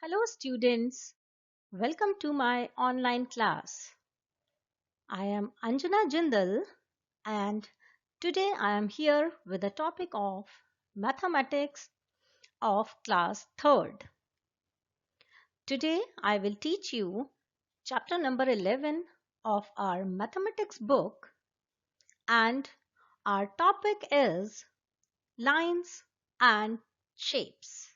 Hello students, welcome to my online class. I am Anjana Jindal and today I am here with the topic of mathematics of class 3rd. Today I will teach you chapter number 11 of our mathematics book and our topic is lines and shapes.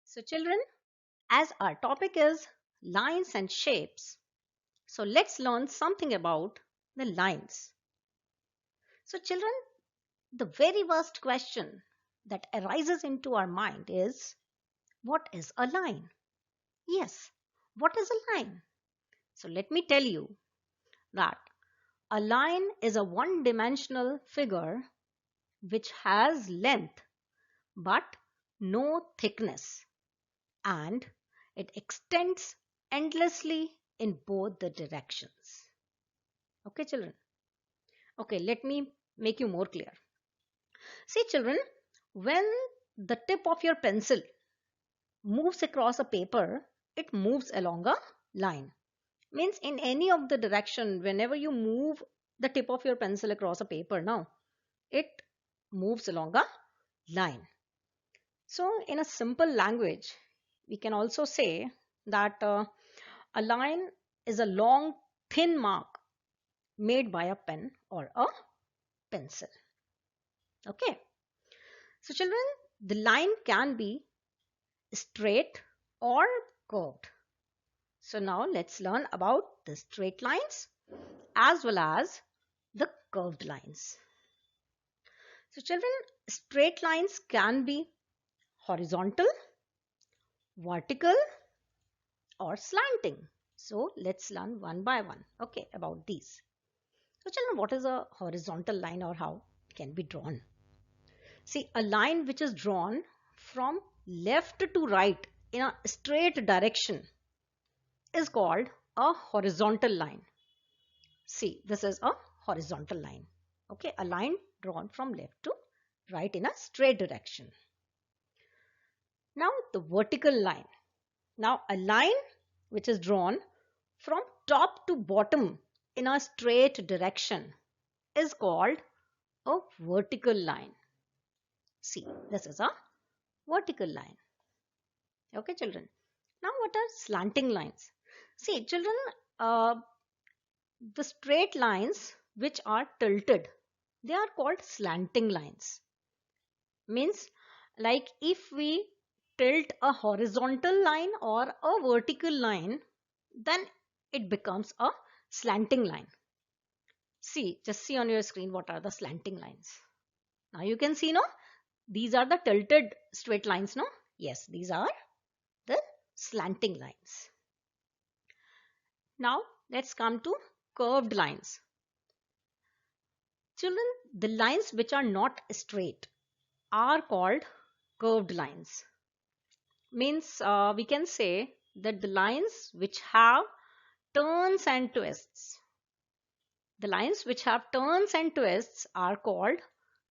So children, as our topic is lines and shapes, so let's learn something about the lines. So children, the very first question that arises into our mind is, what is a line? Yes, what is a line? So let me tell you that a line is a one-dimensional figure which has length but no thickness, and it extends endlessly in both the directions. Okay children? Okay, let me make you more clear. See children, when the tip of your pencil moves across a paper, it moves along a line. Means in any of the direction, whenever you move the tip of your pencil across a paper now, it moves along a line. So in a simple language, we can also say that a line is a long thin mark made by a pen or a pencil. Okay. So children, the line can be straight or curved. So now let's learn about the straight lines as well as the curved lines. So children, straight lines can be horizontal, vertical or slanting. So let's learn one by one, okay, about these. So children, what is a horizontal line or how it can be drawn? See, a line which is drawn from left to right in a straight direction is called a horizontal line. See, this is a horizontal line. Okay, a line drawn from left to right in a straight direction. Now the vertical line. Now a line which is drawn from top to bottom in a straight direction is called a vertical line. See, this is a vertical line. Okay, children. Now what are slanting lines? See, children, uh, the straight lines which are tilted, they are called slanting lines. Means like if we tilt a horizontal line or a vertical line, then it becomes a slanting line. See, just see on your screen what are the slanting lines. Now you can see, no, these are the tilted straight lines, no? Yes, these are the slanting lines. Now let's come to curved lines. Children, the lines which are not straight are called curved lines. Means we can say that the lines which have turns and twists. The lines which have turns and twists are called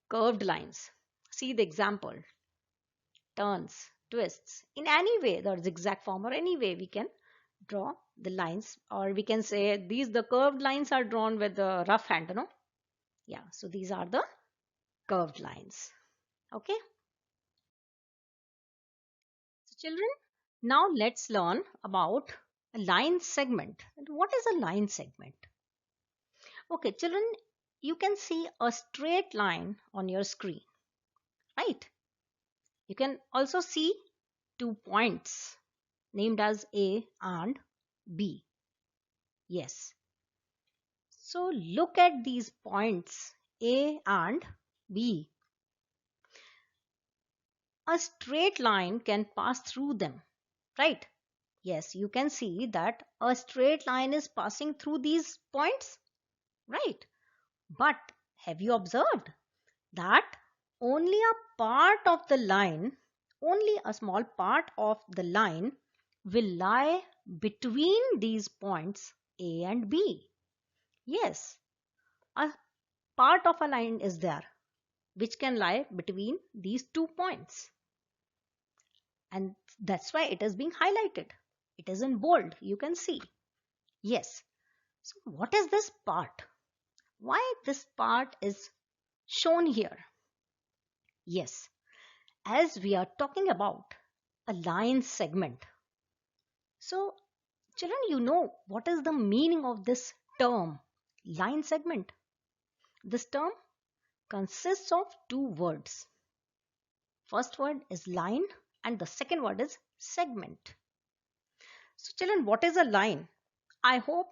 curved lines. See the example. Turns, twists. In any way, the zigzag form or any way we can draw the lines, or we can say the curved lines are drawn with the rough hand, no? Yeah, so these are the curved lines. Okay. So children, now let's learn about a line segment. And what is a line segment? Okay, children, you can see a straight line on your screen, right? You can also see 2 points named as A and B. Yes. So look at these points A and B. A straight line can pass through them, right? Yes, you can see that a straight line is passing through these points, right? But have you observed that only a part of the line, only a small part of the line will lie between these points A and B? Yes, a part of a line is there. which can lie between these 2 points. And that's why it is being highlighted. It is in bold, you can see. Yes. So what is this part? Why this part is shown here? Yes, as we are talking about a line segment. So children, you know what is the meaning of this term, line segment? This term consists of two words. First word is line and the second word is segment. So children, what is a line? I hope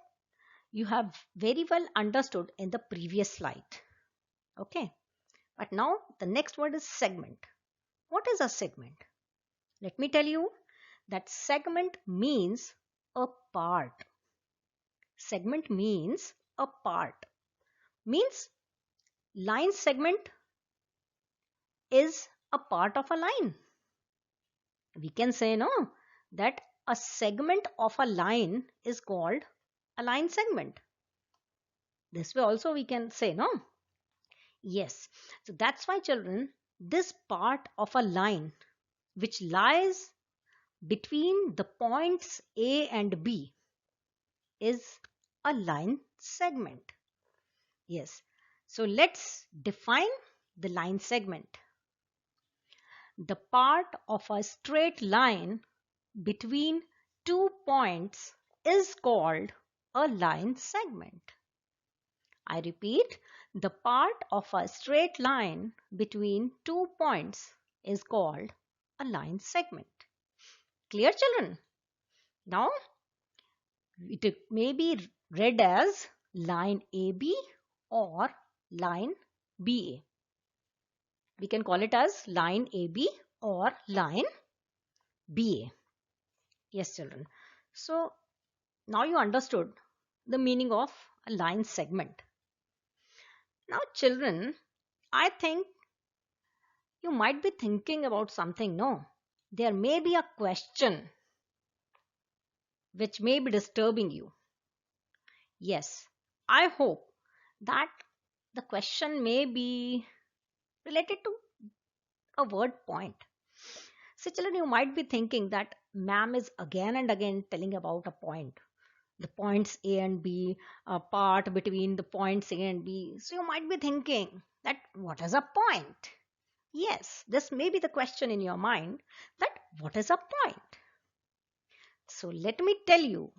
you have very well understood in the previous slide. Okay. But now the next word is segment. What is a segment? Let me tell you that segment means a part. Segment means a part. Means line segment is a part of a line. We can say no that a segment of a line is called a line segment. This way also we can say no. Yes. So that's why children, this part of a line which lies between the points A and B is a line segment. Yes. So let's define the line segment. The part of a straight line between 2 points is called a line segment. I repeat, the part of a straight line between 2 points is called a line segment. Clear, children? Now, it may be read as line AB or line BA. We can call it as line AB or line BA. Yes, children. So, now you understood the meaning of a line segment. Now, children, I think you might be thinking about something, no? There may be a question which may be disturbing you. Yes, I hope that the question may be related to a word point. So, children, you might be thinking that ma'am is again and again telling about a point. The points A and B, a part between the points A and B. So, you might be thinking that what is a point? Yes, this may be the question in your mind that what is a point? So, let me tell you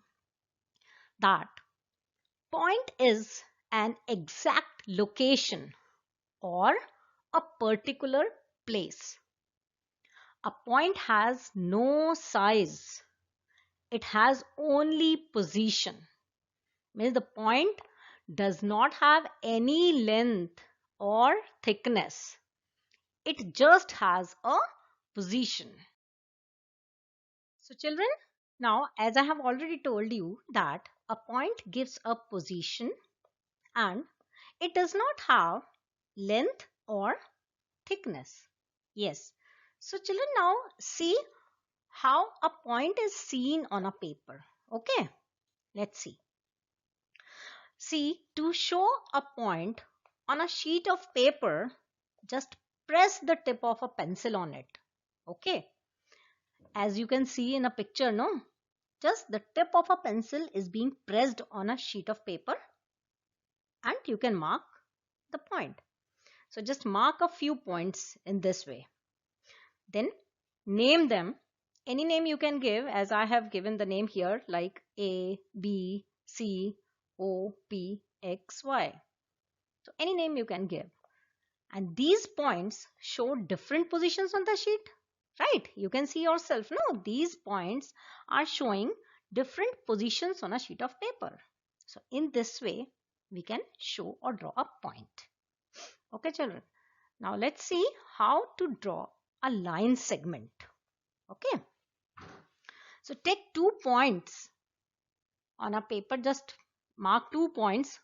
that point is an exact location or a particular place. A point has no size. It has only position. Means the point does not have any length or thickness. It just has a position. So children, now as I have already told you that a point gives a position and it does not have length or thickness. Yes. So children, now see how a point is seen on a paper. Okay. Let's see. See, to show a point on a sheet of paper, just press the tip of a pencil on it. Okay. As you can see in a picture, no? Just the tip of a pencil is being pressed on a sheet of paper and you can mark the point. So just mark a few points in this way. Then name them. Any name you can give, as I have given the name here, like A, B, C, O, P, X, Y. So any name you can give. And these points show different positions on the sheet. Right? You can see yourself. No, these points are showing different positions on a sheet of paper. So in this way, we can show or draw a point. Okay, children. Now let's see how to draw a line segment. Okay. So take 2 points on a paper. Just mark 2 points.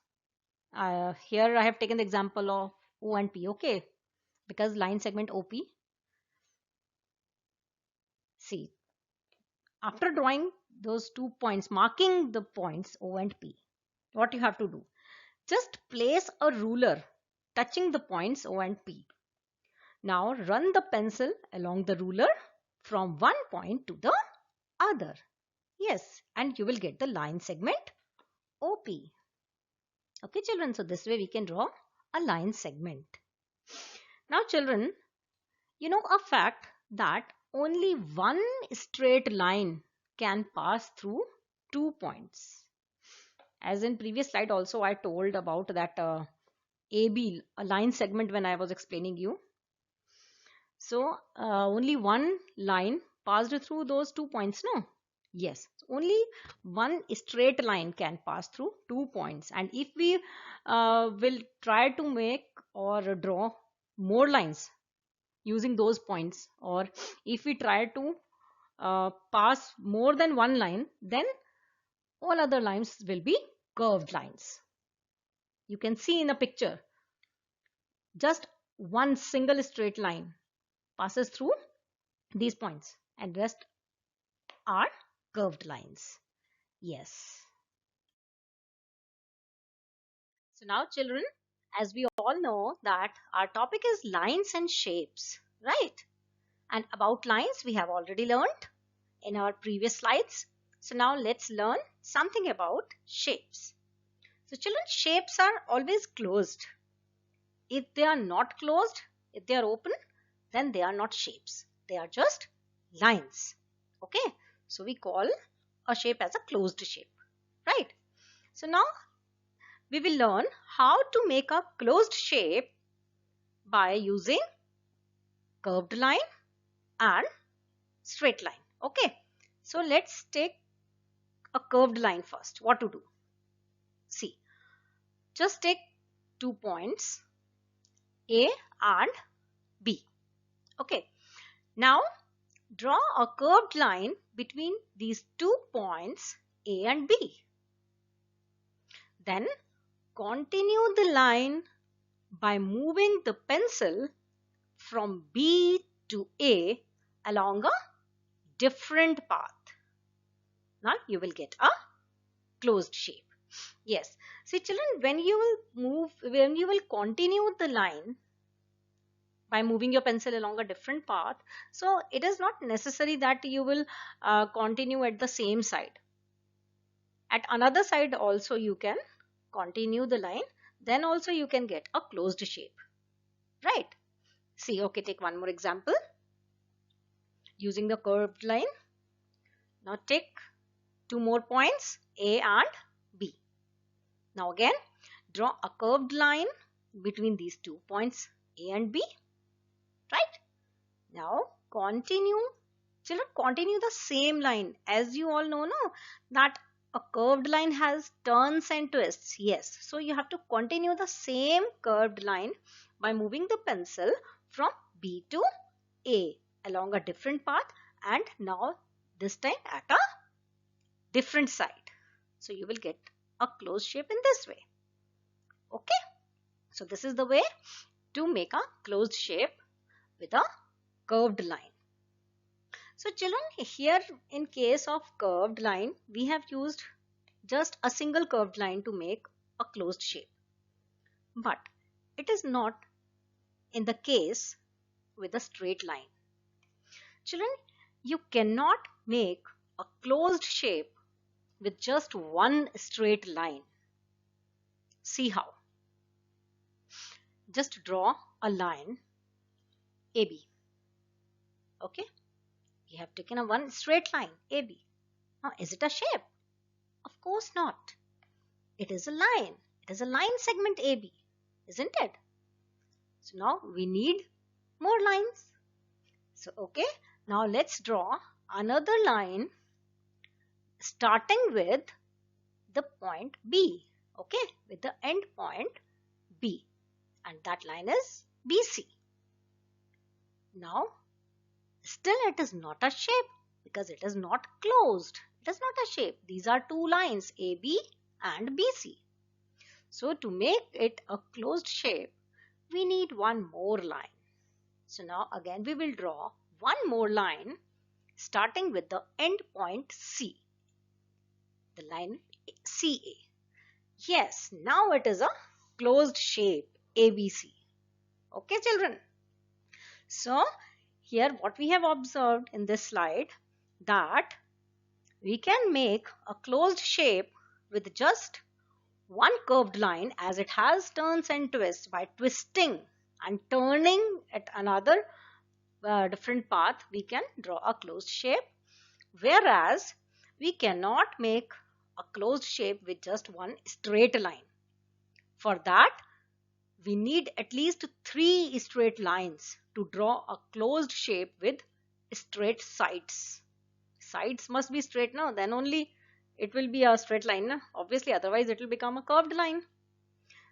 Here I have taken the example of O and P. Okay. Because line segment OP. See. After drawing those 2 points, marking the points O and P, what you have to do? Just place a ruler touching the points O and P. Now run the pencil along the ruler from one point to the other. Yes, and you will get the line segment OP. Okay, children, so this way we can draw a line segment. Now, children, you know a fact that only one straight line can pass through 2 points. As in previous slide also I told about that AB, a line segment, when I was explaining you. So only one line passed through those 2 points, no? Yes, only one straight line can pass through 2 points. And if we will try to make or draw more lines using those points, or if we try to pass more than one line, then all other lines will be curved lines. You can see in a picture, just one single straight line passes through these points and rest are curved lines. Yes. So now, children, as we all know that our topic is lines and shapes, right? And about lines we have already learned in our previous slides. So now let's learn something about shapes. So children, shapes are always closed. If they are not closed, if they are open, then they are not shapes. They are just lines. Okay, so we call a shape as a closed shape, right? So now we will learn how to make a closed shape by using curved line and straight line. Okay, so let's take a curved line first. What to do? See, just take 2 points A and B. Okay, now draw a curved line between these 2 points A and B. Then continue the line by moving the pencil from B to A along a different path. Now you will get a closed shape. Yes, see children, when you will continue the line by moving your pencil along a different path, so it is not necessary that you will continue at the same side. At another side also you can continue the line, then also you can get a closed shape, right? See, okay, take one more example using the curved line. Now take 2 more points A and B. Now again draw a curved line between these 2 points A and B, right? Now continue, children, continue the same line. As you all know, no, that a curved line has turns and twists. Yes, so you have to continue the same curved line by moving the pencil from B to A along a different path, and now this time at a different side. So you will get a closed shape in this way. Okay, so this is the way to make a closed shape with a curved line. So children, here in case of curved line, we have used just a single curved line to make a closed shape. But it is not in the case with a straight line. Children, you cannot make a closed shape with just one straight line. See how. Just draw a line AB. Okay, we have taken a one straight line AB. Now is it a shape? Of course not. It is a line. It is a line segment AB, isn't it? So now we need more lines. So okay, now let's draw another line starting with the point B. Okay, with the end point B, and that line is BC. Now still it is not a shape because it is not closed. It is not a shape. These are two lines AB and BC. So to make it a closed shape, we need one more line. So now again we will draw one more line starting with the end point C, the line CA. Yes, now it is a closed shape ABC. Okay children. So here what we have observed in this slide, that we can make a closed shape with just one curved line, as it has turns and twists. By twisting and turning at another different path, we can draw a closed shape, whereas we cannot make a closed shape with just one straight line. For that, we need at least 3 straight lines to draw a closed shape with straight sides. Sides must be straight now, then only it will be a straight line. Na? Obviously, otherwise it will become a curved line.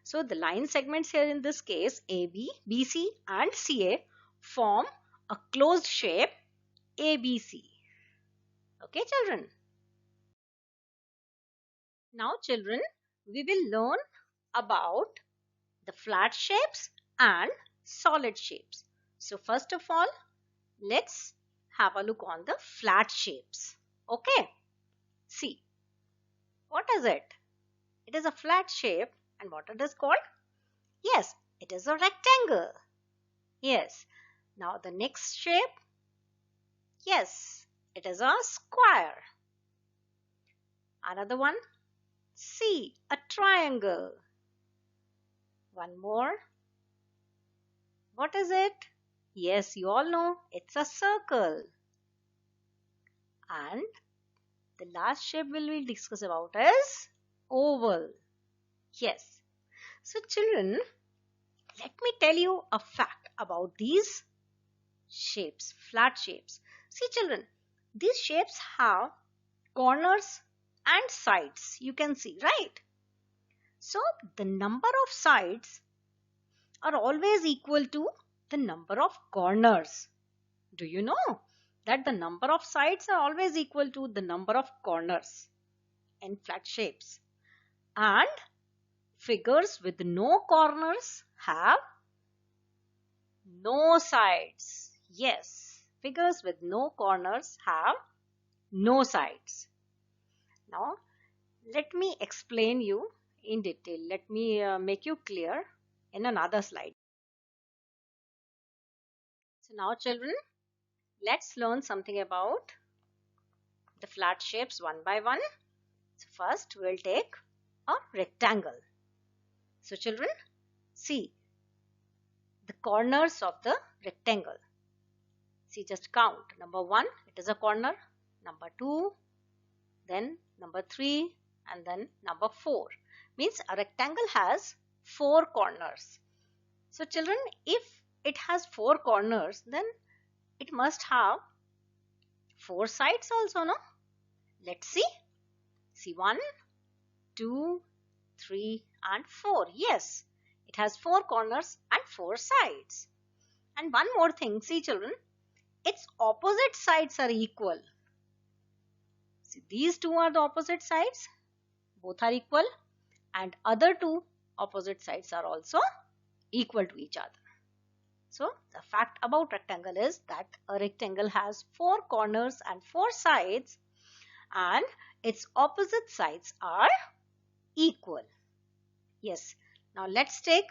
So the line segments here in this case, AB, BC and CA form a closed shape ABC. Okay, children. Now, children, we will learn about the flat shapes and solid shapes. So first of all, let's have a look on the flat shapes. Okay, see, what is it? It is a flat shape, and what it is called? Yes, it is a rectangle. Yes, now the next shape, yes, it is a square. Another one, see, a triangle. One more, what is it? Yes, you all know, it's a circle. And the last shape we will discuss about is oval. Yes. So children, let me tell you a fact about these shapes, flat shapes. See children, these shapes have corners and sides. You can see, right? So the number of sides are always equal to the number of corners. Do you know that the number of sides are always equal to the number of corners in flat shapes? And figures with no corners have no sides. Yes, figures with no corners have no sides. Now, let me explain you in detail. Let me make you clear in another slide. So now children, let's learn something about the flat shapes one by one. So first we'll take a rectangle. So children, see the corners of the rectangle. See, just count. Number 1, it is a corner. Number 2, then number 3, and then number 4. Means a rectangle has 4 corners. So children, if it has 4 corners, then it must have 4 sides also, no? Let's see. See, 1, 2, 3 and 4. Yes, it has 4 corners and 4 sides. And one more thing, see children, its opposite sides are equal. See, these two are the opposite sides, both are equal, and other 2 opposite sides are also equal to each other. So the fact about rectangle is that a rectangle has 4 corners and 4 sides, and its opposite sides are equal. Yes, now let's take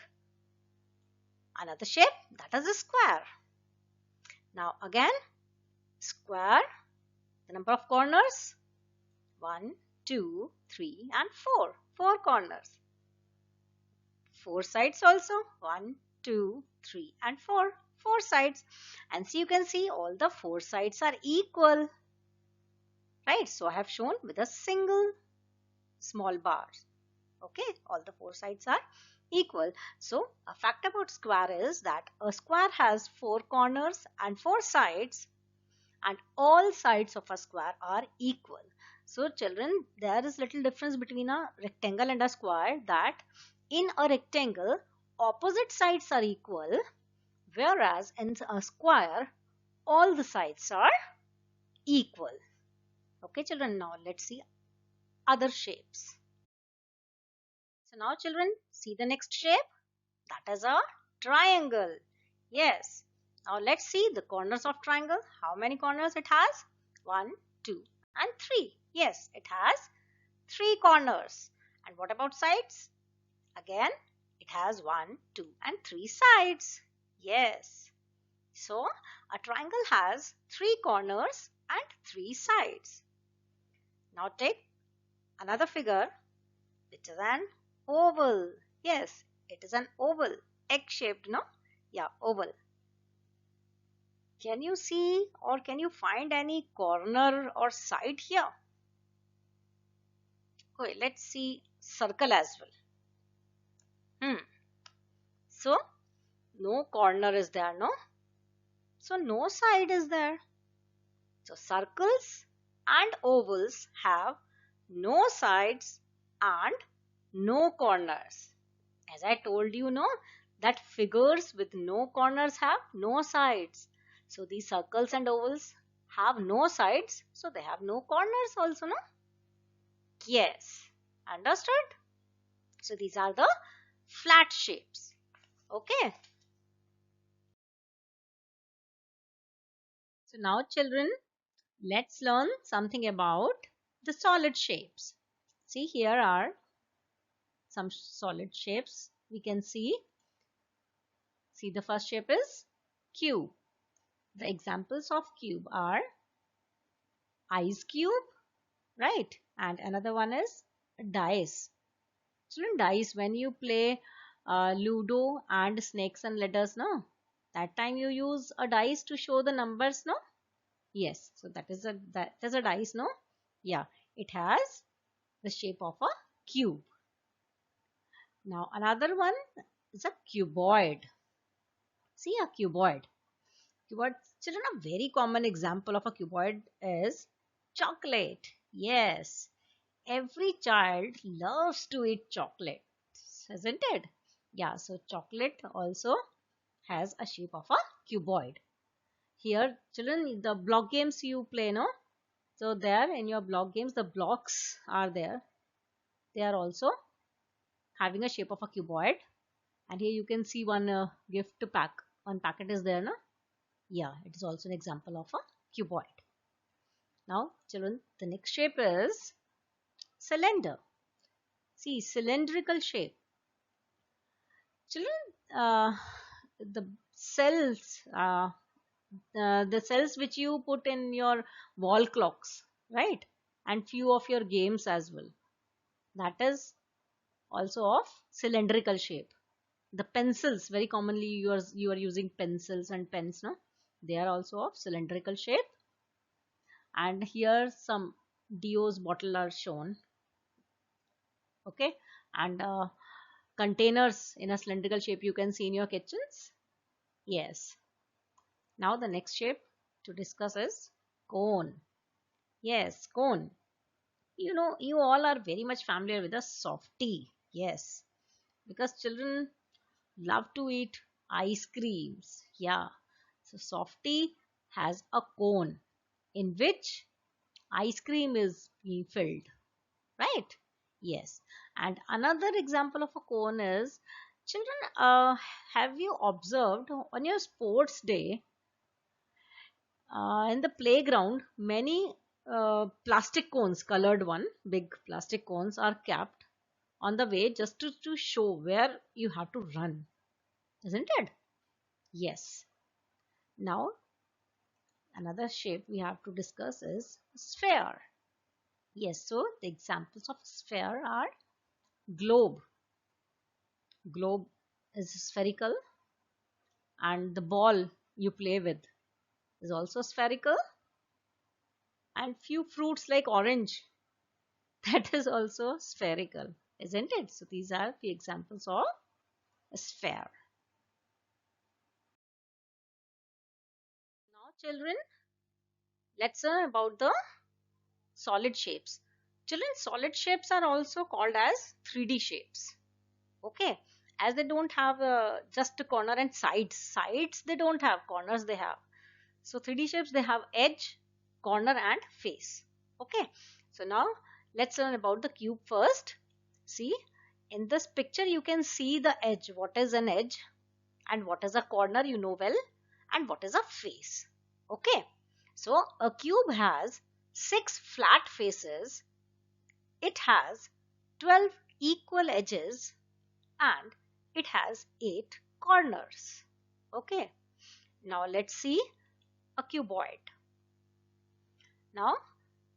another shape, that is a square. Now again, square, the number of corners, 1, 2, 3 and 4. 4 corners. 4 sides also, 1, 2, 3 and 4. 4 sides. And so you can see all the 4 sides are equal. Right, so I have shown with a single small bar. Okay, all the 4 sides are equal. So a fact about square is that a square has 4 corners and 4 sides, and all sides of a square are equal. So children, there is little difference between a rectangle and a square, that in a rectangle opposite sides are equal, whereas in a square all the sides are equal. Okay children, now let's see other shapes. So now children, see the next shape, that is a triangle. Yes, now let's see the corners of triangle. How many corners it has? 1, 2 and 3. Yes, it has 3 corners. And what about sides? Again, it has 1, 2 and 3 sides. Yes. So a triangle has 3 corners and 3 sides. Now take another figure which is an oval. Yes, it is an oval, egg shaped, no? Yeah, oval. Can you see or can you find any corner or side here? Okay, let's see circle as well. So no corner is there, no? So no side is there. So circles and ovals have no sides and no corners. As I told you, no, that figures with no corners have no sides. So these circles and ovals have no sides, so they have no corners also, no? Yes, understood? So these are the flat shapes. Okay. So now children, let's learn something about the solid shapes. See, here are some solid shapes we can see. See, the first shape is cube. The examples of cube are ice cube, right? And another one is dice. Children, dice, when you play Ludo and snakes and ladders, no? That time you use a dice to show the numbers, no? Yes, so that is a dice, no? Yeah, it has the shape of a cube. Now another one is a cuboid. See, a cuboid. Cuboid, children, a very common example of a cuboid is chocolate. Yes, every child loves to eat chocolate, isn't it? Yeah, so chocolate also has a shape of a cuboid. Here, children, the block games you play, no? So there in your block games, the blocks are there. They are also having a shape of a cuboid. And here you can see one gift pack. One packet is there, no? Yeah, it is also an example of a cuboid. Now, children, the next shape is cylinder. See, cylindrical shape. Children, the cells, the cells which you put in your wall clocks, right? And few of your games as well. That is also of cylindrical shape. The pencils, very commonly you are using pencils and pens, no? They are also of cylindrical shape. And here some Dio's bottle are shown. Okay, and containers in a cylindrical shape you can see in your kitchens. Yes. Now the next shape to discuss is cone. Yes, cone. You know, you all are very much familiar with a softie. Yes, because children love to eat ice creams. Yeah, so softie has a cone in which ice cream is being filled, right? Yes. And another example of a cone is, children, have you observed on your sports day in the playground, many plastic cones, colored one, big plastic cones are kept on the way just to show where you have to run, isn't it? Yes. Now, another shape we have to discuss is sphere. Yes, so the examples of sphere are globe. Globe is spherical, and the ball you play with is also spherical, and few fruits like orange, that is also spherical, isn't it? So these are the examples of a sphere. Now children, let's learn about the solid shapes. Children, solid shapes are also called as 3D shapes. Okay, as they don't have just a corner and sides they don't have, corners they have. So 3D shapes, they have edge, corner and face. Okay, so now let's learn about the cube first. See, in this picture you can see the edge. What is an edge and what is a corner, you know well, and what is a face. Okay, so a cube has 6 flat faces. It has 12 equal edges and it has 8 corners. Okay, Now let's see a cuboid. Now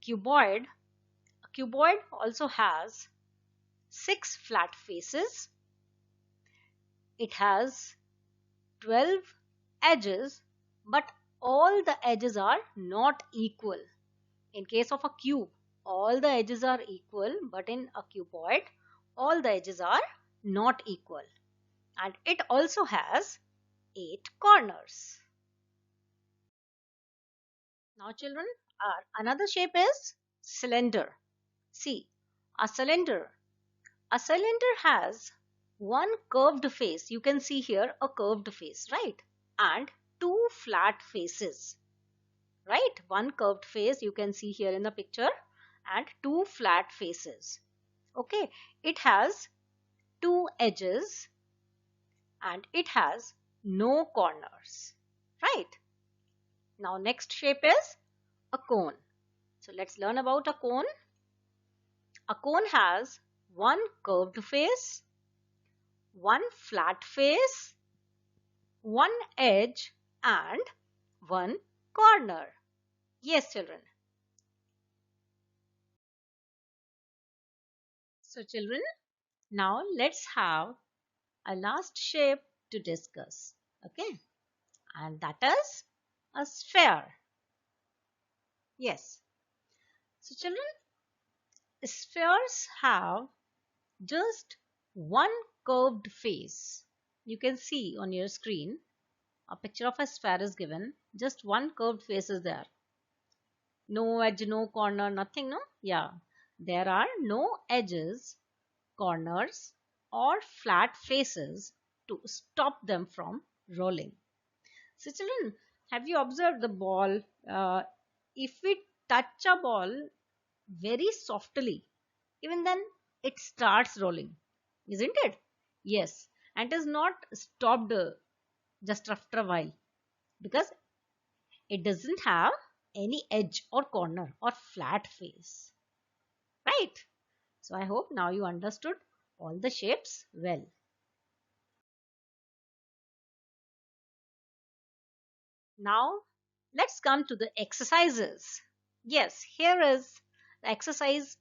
cuboid, a cuboid also has 6 flat faces. It has 12 edges, but all the edges are not equal. In case of a cube, all the edges are equal, but in a cuboid, all the edges are not equal. And it also has 8 corners. Now children, another shape is cylinder. See, a cylinder. A cylinder has one curved face. You can see here a curved face, right? And 2 flat faces, right? One curved face you can see here in the picture and 2 flat faces. Okay, it has 2 edges and it has no corners, right? Now next shape is a cone. So let's learn about a cone. A cone has one curved face, one flat face, one edge and one corner. Yes, children. So children, now let's have a last shape to discuss. Okay, and that is a sphere. Yes. So children, spheres have just one curved face. You can see on your screen a picture of a sphere is given. Just one curved face is there. No edge, no corner, nothing, no? Yeah. There are no edges, corners or flat faces to stop them from rolling. So children, have you observed the ball? If we touch a ball very softly, even then it starts rolling, isn't it? Yes, and it is not stopped just after a while because it doesn't have any edge or corner or flat face, right? So I hope now you understood all the shapes well. Now let's come to the exercises. Yes, here is the exercise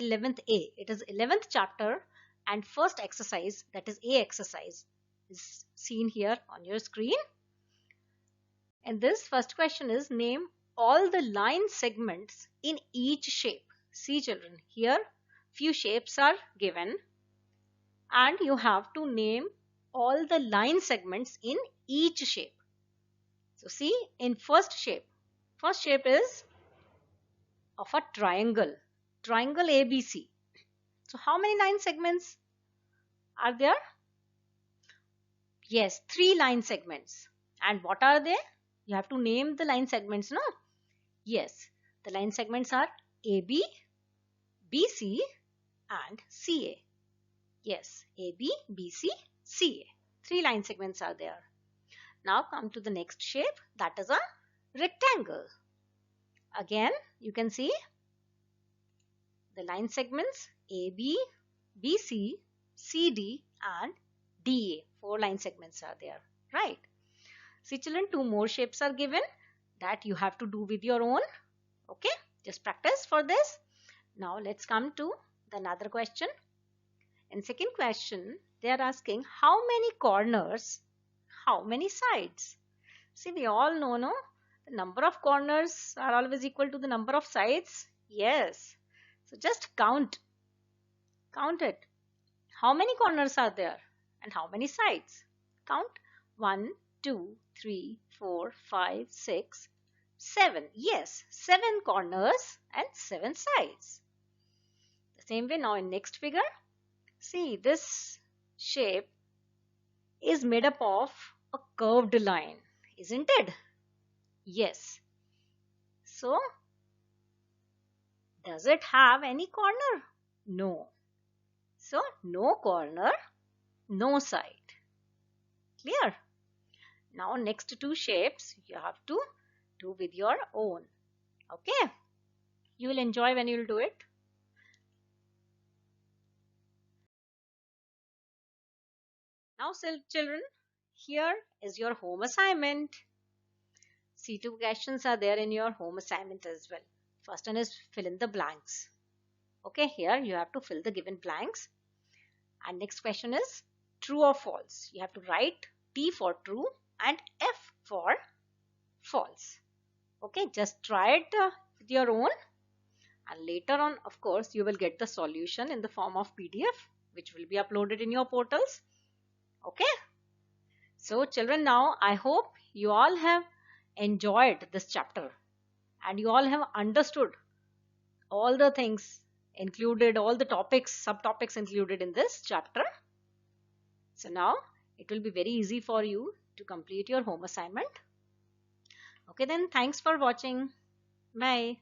11th A. It is 11th chapter and first exercise, that is A exercise, is seen here on your screen. And this first question is name all the line segments in each shape. See children, here few shapes are given and you have to name all the line segments in each shape. So see, in first shape is of a triangle, triangle ABC. So how many line segments are there? Yes, 3 line segments. And what are they? You have to name the line segments, no? Yes, the line segments are AB, BC and CA. Yes, AB, BC, CA. 3 line segments are there. Now come to the next shape, that is a rectangle. Again, you can see the line segments AB, BC, CD and DA. 4 line segments are there, right? See children, 2 more shapes are given that you have to do with your own. Okay, just practice for this. Now let's come to the another question. In second question, they are asking how many corners, how many sides. See, we all know, no? The number of corners are always equal to the number of sides. Yes. So just count it. How many corners are there and how many sides? Count 1, 2, 3, 4, 5, 6, 7. Yes, 7 corners and 7 sides. The same way now in next figure. See, this shape is made up of a curved line, isn't it? Yes. So, does it have any corner? No. So, no corner, no side. Clear? Now, next 2 shapes you have to do with your own. Okay? You will enjoy when you will do it. Now, children, here is your home assignment. See, two questions are there in your home assignment as well. First one is fill in the blanks. Okay, here you have to fill the given blanks. And next question is true or false. You have to write T for true and F for false. Okay, just try it with your own, and later on, of course, you will get the solution in the form of PDF, which will be uploaded in your portals. Okay, so children, now I hope you all have enjoyed this chapter and you all have understood all the things included, all the topics, subtopics included in this chapter. So now it will be very easy for you to complete your home assignment. Okay, then thanks for watching. Bye.